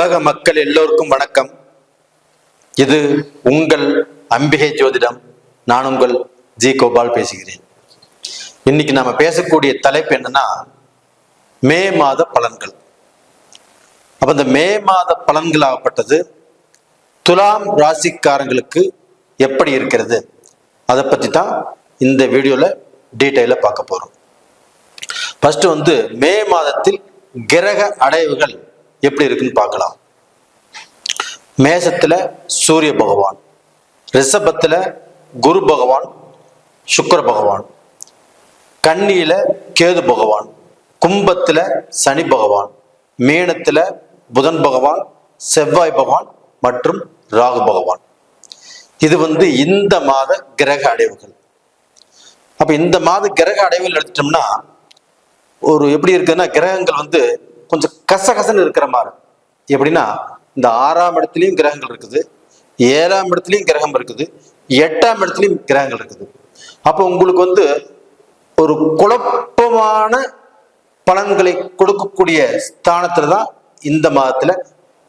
உலக மக்கள் எல்லோருக்கும் வணக்கம். இது உங்கள் அம்பிகை ஜோதிடம். நான் உங்கள் ஜி கோபால் பேசுகிறேன். இன்னைக்கு நாம பேசக்கூடிய தலைப்பு என்னன்னா, மே மாத பலன்கள். அப்ப இந்த மே மாத பலன்கள் ஆகப்பட்டது துலாம் ராசிக்காரங்களுக்கு எப்படி இருக்கிறது, அதை பத்தி தான் இந்த வீடியோல டீட்டெயில பார்க்க போறோம். ஃபர்ஸ்ட் மே மாதத்தில் கிரக அடைவுகள் எப்படி இருக்குன்னு பார்க்கலாம். மேசத்துல சூரிய பகவான், ரிஷபத்துல குரு பகவான், சுக்கிர பகவான், கன்னியில கேது பகவான், கும்பத்துல சனி பகவான், மீனத்துல புதன் பகவான், செவ்வாய் பகவான் மற்றும் ராகு பகவான். இது இந்த மாத கிரக அடைவுகள். அப்ப இந்த மாத கிரக அடைவுகள் எடுத்துட்டோம்னா எப்படி இருக்குன்னா, கிரகங்கள் கொஞ்சம் கசகசன்னு இருக்கிற மாதிரி. எப்படின்னா, இந்த 6ஆம் இடத்துலயும் கிரகங்கள் இருக்குது, 7ஆம் இடத்துலயும் கிரகம் இருக்குது, 8ஆம் இடத்துலயும் கிரகங்கள் இருக்குது. அப்போ உங்களுக்கு ஒரு குழப்பமான பலன்களை கொடுக்கக்கூடிய ஸ்தானத்துல தான் இந்த மாதத்துல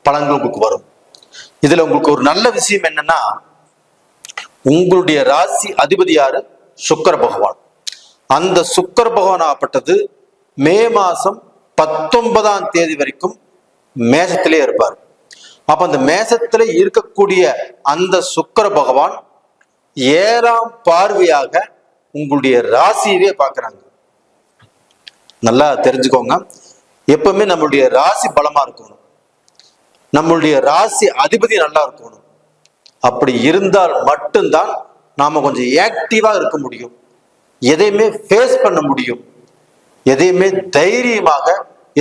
பலன்கள் உங்களுக்கு வரும். இதுல உங்களுக்கு ஒரு நல்ல விஷயம் என்னன்னா, உங்களுடைய ராசி அதிபதி யாரு? சுக்கிர பகவான். அந்த சுக்கிர பகவான் ஆகப்பட்டது மே மாசம் 19ஆம் தேதி வரைக்கும் மேசத்திலே இருப்பார். அப்ப அந்த மேசத்திலே இருக்கக்கூடிய அந்த சுக்கிர பகவான் 7ஆம் பார்வையாக உங்களுடைய ராசியவே பார்க்கிறாங்க. நல்லா தெரிஞ்சுக்கோங்க. எப்பவுமே நம்மளுடைய ராசி பலமா இருக்கணும், நம்மளுடைய ராசி அதிபதி நல்லா இருக்கணும். அப்படி இருந்தால் மட்டும்தான் நாம கொஞ்சம் ஆக்டிவா இருக்க முடியும், எதையுமே ஃபேஸ் பண்ண முடியும், எதையுமே தைரியமாக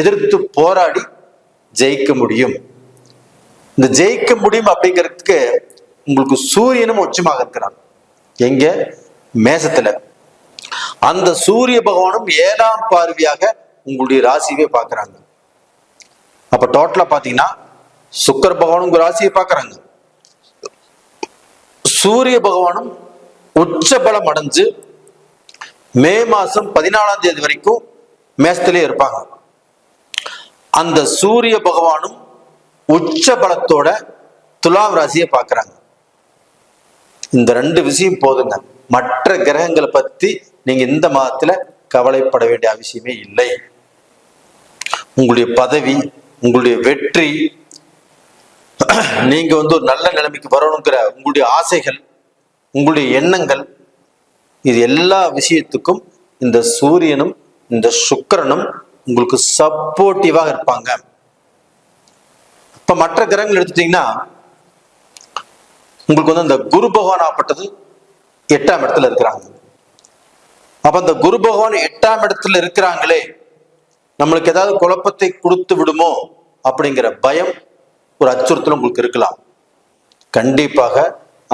எதிர்த்து போராடி ஜெயிக்க முடியும். இந்த ஜெயிக்க முடியும் அப்படிங்கிறதுக்கு உங்களுக்கு சூரியனும் உச்சமாக இருக்கிறான். எங்க? மேசத்துல. அந்த சூரிய பகவானும் 7ஆம் பார்வையாக உங்களுடைய ராசியவே பார்க்கிறாங்க. அப்ப டோட்டலா பாத்தீங்கன்னா சுக்கிர பகவானும் உங்க ராசியை பார்க்கறாங்க, சூரிய பகவானும் உச்ச பலம் அடைஞ்சு மே மாசம் 14ஆம் தேதி வரைக்கும் மேசத்திலே இருப்பாங்க. அந்த சூரிய பகவானும் உச்ச பலத்தோட துலாம் ராசியை பார்க்கிறாங்க. இந்த 2 விஷயம் போதுங்க. மற்ற கிரகங்களை பத்தி நீங்க இந்த மாதத்துல கவலைப்பட வேண்டிய அவசியமே இல்லை. உங்களுடைய பதவி, உங்களுடைய வெற்றி, நீங்க ஒரு நல்ல நிலைமைக்கு வரணுங்கிற உங்களுடைய ஆசைகள், உங்களுடைய எண்ணங்கள், இது எல்லா விஷயத்துக்கும் இந்த சூரியனும் இந்த சுக்கிரனும் உங்களுக்கு சப்போர்ட்டிவாக இருப்பாங்க. இப்ப மற்ற கிரகங்கள் எடுத்துட்டீங்கன்னா, உங்களுக்கு அந்த குரு பகவான் ஆகப்பட்டது 8ஆம் இடத்துல இருக்கிறாங்க. அப்ப அந்த குரு பகவான் 8ஆம் இடத்துல இருக்கிறாங்களே, நம்மளுக்கு ஏதாவது குழப்பத்தை கொடுத்து விடுமோ அப்படிங்கிற பயம், ஒரு அச்சுறுத்தல் உங்களுக்கு இருக்கலாம். கண்டிப்பாக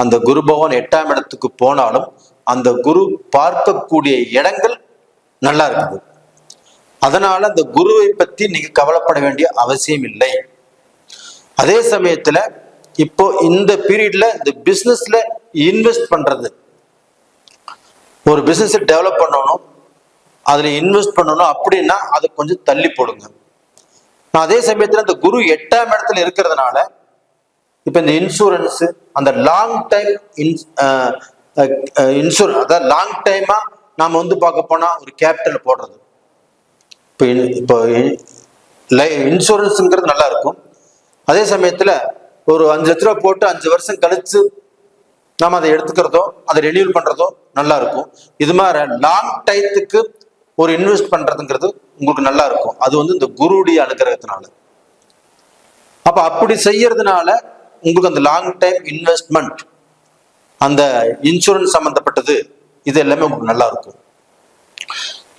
அந்த குரு பகவான் 8ஆம் இடத்துக்கு போனாலும் அந்த குரு பார்க்கக்கூடிய இடங்கள் நல்லா இருக்குது. அதனால அந்த குருவை பத்தி நீங்க கவலைப்பட வேண்டிய அவசியம் இல்லை. அதே சமயத்துல இப்போ இந்த பீரியட்ல இந்த பிசினஸ்ல இன்வெஸ்ட் பண்றது, ஒரு பிசினஸ் டெவலப் பண்ணணும், அதுல இன்வெஸ்ட் பண்ணணும் அப்படின்னா அதை கொஞ்சம் தள்ளி போடுங்க. அதே சமயத்துல இந்த குரு 8ஆம் இடத்துல இருக்கிறதுனால இப்ப இந்த இன்சூரன்ஸ், அந்த லாங் டைம் இன்சூரன்ஸ், அதாவது லாங் டைமா நாம பார்க்க போனா ஒரு கேபிட்டல் போடுறது, இப்போ இன்சூரன்ஸுங்கிறது நல்லா இருக்கும். அதே சமயத்துல ஒரு 5 லட்ச ரூபா போட்டு 5 வருஷம் கழிச்சு நாம அதை எடுத்துக்கிறதோ, அதை ரெனியூல் பண்றதோ நல்லா இருக்கும். இது மாதிரி லாங் டைத்துக்கு ஒரு இன்வெஸ்ட் பண்றதுங்கிறது உங்களுக்கு நல்லா இருக்கும். அது இந்த குருடைய அனுகிரகத்தினால. அப்ப அப்படி செய்யறதுனால உங்களுக்கு அந்த லாங் டைம் இன்வெஸ்ட்மெண்ட், அந்த இன்சூரன்ஸ் சம்பந்தப்பட்டது, இது எல்லாமே உங்களுக்கு நல்லா இருக்கும்.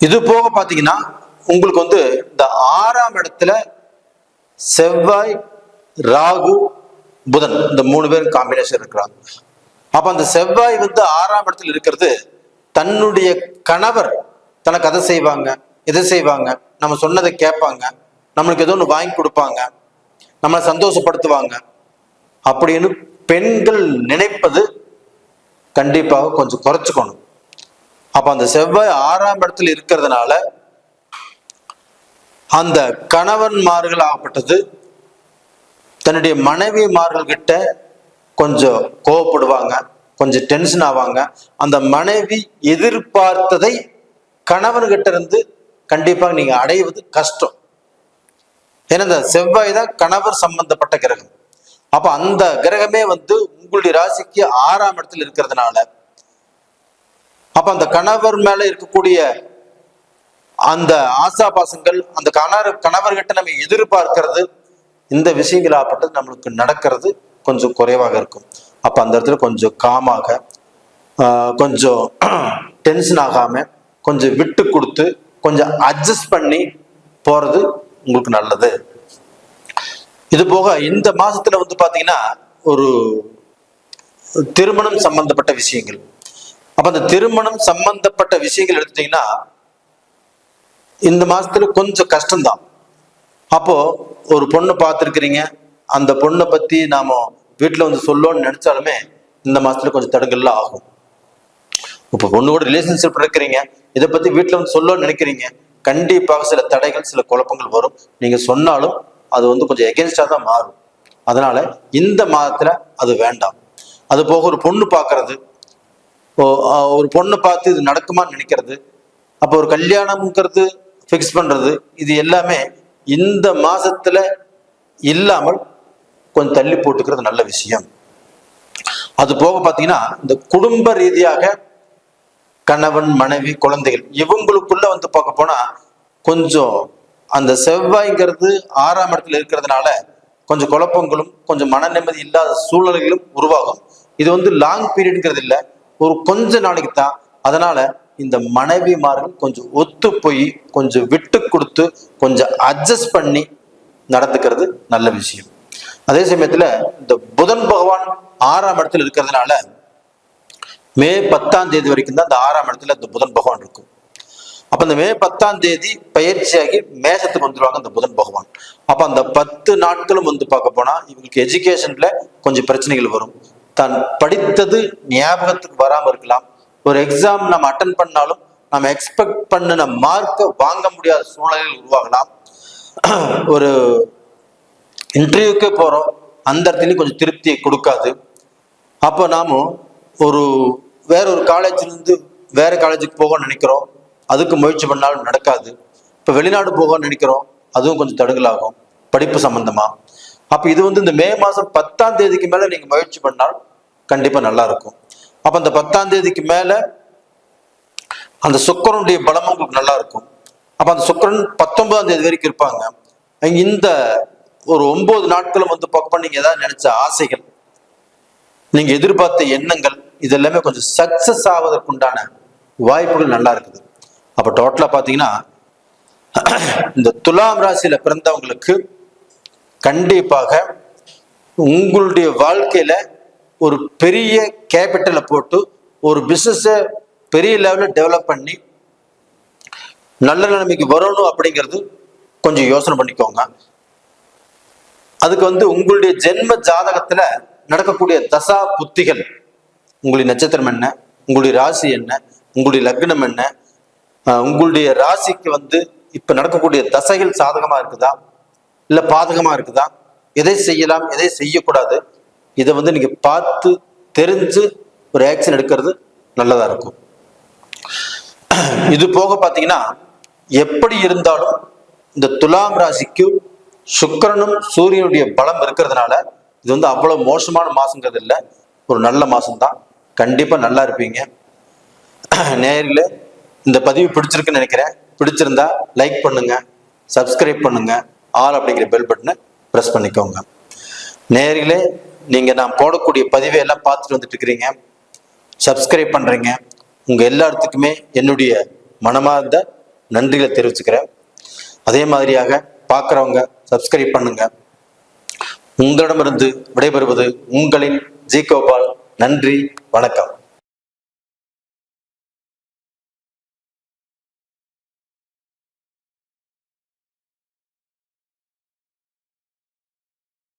இது போக பாத்தீங்கன்னா உங்களுக்கு இந்த 6ஆம் இடத்துல செவ்வாய், ராகு, புதன், இந்த 3 பேரும் காம்பினேஷன் இருக்கிறாங்க. அப்ப அந்த செவ்வாய் 6ஆம் இடத்துல இருக்கிறது, தன்னுடைய கணவர் தனக்கு அதை செய்வாங்க, இதை செய்வாங்க, நம்ம சொன்னதை கேட்பாங்க, நம்மளுக்கு ஏதோ ஒன்று வாங்கி கொடுப்பாங்க, நம்மளை சந்தோஷப்படுத்துவாங்க அப்படின்னு பெண்கள் நினைப்பது கண்டிப்பாக கொஞ்சம் குறைச்சுக்கணும். அப்ப அந்த செவ்வாய் 6ஆம் இடத்துல இருக்கிறதுனால அந்த கணவன்மார்கள் ஆகப்பட்டது தன்னுடைய மனைவிமார்கள் கிட்ட கொஞ்சம் கோவப்படுவாங்க, கொஞ்சம் டென்ஷன் ஆவாங்க. அந்த மனைவி எதிர்பார்த்ததை கணவன்கிட்ட இருந்து கண்டிப்பாக நீங்க அடைவது கஷ்டம். ஏன்னா இந்த செவ்வாய் தான் கணவர் சம்பந்தப்பட்ட கிரகம். அப்ப அந்த கிரகமே உங்களுடைய ராசிக்கு 6ஆம் இடத்துல இருக்கிறதுனால, அப்ப அந்த கணவர் மேல இருக்கக்கூடிய அந்த ஆசாபாசங்கள், அந்த கணவர்கிட்ட நம்ம எதிர்பார்க்கிறது, இந்த விஷயங்கள் ஆப்பட்டது நம்மளுக்கு நடக்கிறது கொஞ்சம் குறைவாக இருக்கும். அப்ப அந்த இடத்துல கொஞ்சம் காமாக, கொஞ்சம் டென்ஷன் ஆகாம, கொஞ்சம் விட்டு கொடுத்து, கொஞ்சம் அட்ஜஸ்ட் பண்ணி போறது உங்களுக்கு நல்லது. இது போக இந்த மாசத்துல பாத்தீங்கன்னா ஒரு திருமணம் சம்பந்தப்பட்ட விஷயங்கள். அப்ப அந்த திருமணம் சம்பந்தப்பட்ட விஷயங்கள் எடுத்துட்டீங்கன்னா இந்த மாசத்துல கொஞ்சம் கஷ்டம்தான். அப்போ ஒரு பொண்ணு பார்த்துருக்கிறீங்க, அந்த பொண்ணை பத்தி நாம வீட்டுல சொல்லணும்னு நினைச்சாலுமே இந்த மாசத்துல கொஞ்சம் தடங்கள்லாம் ஆகும். இப்ப பொண்ணு கூட ரிலேஷன்ஷிப் இருக்கிறீங்க, இதை பத்தி வீட்டுல சொல்லணும்னு நினைக்கிறீங்க, கண்டிப்பாக சில தடைகள், சில குழப்பங்கள் வரும். நீங்க சொன்னாலும் அது கொஞ்சம் எகென்ஸ்டா தான் மாறும். அதனால இந்த மாதத்துல அது வேண்டாம். அது போக ஒரு பொண்ணு பார்க்கறது, ஒரு பொண்ணு பார்த்து இது நடக்குமான்னு நினைக்கிறது, அப்போ ஒரு கல்யாணம்ங்கிறது ஃபிக்ஸ் பண்றது, இது எல்லாமே இந்த மாசத்துல இல்லாமல் கொஞ்சம் தள்ளி போட்டுக்கிறது நல்ல விஷயம். அது போக பாத்தீங்கன்னா இந்த குடும்ப ரீதியாக கணவன், மனைவி, குழந்தைகள் இவங்களுக்குள்ள பார்க்க போனா கொஞ்சம் அந்த செவ்வாய்ங்கிறது 6ஆம் இடத்துல இருக்கிறதுனால கொஞ்சம் குழப்பங்களும், கொஞ்சம் மன நிம்மதி இல்லாத சூழ்நிலைகளும் உருவாகும். இது லாங் பீரியட்ங்கிறது இல்லை, ஒரு கொஞ்ச நாளைக்கு தான். அதனால இந்த மனைவிமார்கள் கொஞ்சம் ஒத்து போய், கொஞ்சம் விட்டு கொடுத்து, கொஞ்சம் அட்ஜஸ்ட் பண்ணி நடந்துக்கிறது நல்ல விஷயம். அதே சமயத்துல இந்த புதன் பகவான் 6ஆம் இடத்துல இருக்கிறதுனால மே 10ஆம் தேதி வரைக்கும் தான் இந்த 6ஆம் இடத்துல இந்த புதன் பகவான் இருக்கும். அப்ப இந்த மே 10ஆம் தேதி பயிற்சியாகி மேஷத்துக்கு வந்துருவாங்க இந்த புதன் பகவான். அப்ப அந்த 10 நாட்களும் பார்க்க போனா இவங்களுக்கு எஜுகேஷன்ல கொஞ்சம் பிரச்சனைகள் வரும். தான் படித்தது ஞாபகத்துக்கு வராம இருக்கலாம். ஒரு எக்ஸாம் நம்ம அட்டன் பண்ணாலும் நம்ம எக்ஸ்பெக்ட் பண்ணின மார்க்கை வாங்க முடியாத சூழ்நிலைகள் உருவாகலாம். ஒரு இன்டர்வியூக்கே போறோம், அந்த இடத்துலயும் கொஞ்சம் திருப்தியை கொடுக்காது. அப்போ நாம வேற ஒரு காலேஜ்ல இருந்து வேற காலேஜுக்கு போக நினைக்கிறோம், அதுக்கு முயற்சி பண்ணாலும் நடக்காது. இப்போ வெளிநாடு போக நினைக்கிறோம், அதுவும் கொஞ்சம் தடுங்கலாகும் படிப்பு சம்பந்தமா. அப்ப இது இந்த மே மாசம் 10ஆம் தேதிக்கு மேல நீங்க முயற்சி பண்ணால் கண்டிப்பா நல்லா இருக்கும். அப்ப அந்த 10ஆம் தேதிக்கு மேல அந்த சுக்கிரனுடைய பலமும் உங்களுக்கு நல்லா இருக்கும். அப்ப அந்த சுக்கிரன் 19ஆம் தேதி வரைக்கும் இருப்பாங்க. இந்த ஒரு 9 நாட்களும் பார்க்க நீங்க ஏதாவது நினைச்ச ஆசைகள், நீங்க எதிர்பார்த்த எண்ணங்கள், இது எல்லாமே கொஞ்சம் சக்சஸ் ஆவதற்குண்டான வாய்ப்புகள் நல்லா இருக்குது. அப்ப டோட்டலா பாத்தீங்கன்னா இந்த துலாம் ராசியில பிறந்தவங்களுக்கு கண்டிப்பாக உங்களுடைய வாழ்க்கையில ஒரு பெரிய கேபிட்டலை போட்டு ஒரு பிசினஸ பெரிய லெவல்ல டெவலப் பண்ணி நல்ல நிலைமைக்கு வரணும் அப்படிங்கிறது கொஞ்சம் யோசனை பண்ணிக்கோங்க. அதுக்கு உங்களுடைய ஜென்ம ஜாதகத்துல நடக்கக்கூடிய தசா புத்திகள், உங்களுடைய நட்சத்திரம் என்ன, உங்களுடைய ராசி என்ன, உங்களுடைய லக்னம் என்ன, உங்களுடைய ராசிக்கு இப்ப நடக்கக்கூடிய தசைகள் சாதகமா இருக்குதா இல்ல பாதகமா இருக்குதா, எதை செய்யலாம் எதை செய்யக்கூடாது, இதை நீங்க பார்த்து தெரிஞ்சு ஒரு ஆக்ஷன் எடுக்கிறது நல்லதா இருக்கும். இது போக பாத்தீங்கன்னா எப்படி இருந்தாலும் இந்த துலாம் ராசிக்கு சுக்கிரனும் சூரியனுடைய பலம் இருக்கிறதுனால இது அவ்வளவு மோசமான மாசங்கிறது இல்லை, ஒரு நல்ல மாசம்தான். கண்டிப்பா நல்லா இருப்பீங்க. நேரில் இந்த பதிவு பிடிச்சிருக்குன்னு நினைக்கிறேன். பிடிச்சிருந்தா லைக் பண்ணுங்க, சப்ஸ்கிரைப் பண்ணுங்க, ஆல் அப்படிங்கிற பெல் பட்டனை ப்ரெஸ் பண்ணிக்கோங்க. நேரிலே நீங்க நான் போடக்கூடிய பதிவை எல்லாம் பார்த்துட்டு வந்துட்டு இருக்கிறீங்க, சப்ஸ்கிரைப் பண்றீங்க. உங்க எல்லாத்துக்குமே என்னுடைய மனமார்ந்த நன்றிகளை தெரிவிச்சுக்கிறேன். அதே மாதிரியாக பார்க்குறவங்க சப்ஸ்கிரைப் பண்ணுங்க. உங்களிடமிருந்து விடைபெறுவது உங்களின் ஜி கோபால். நன்றி, வணக்கம்.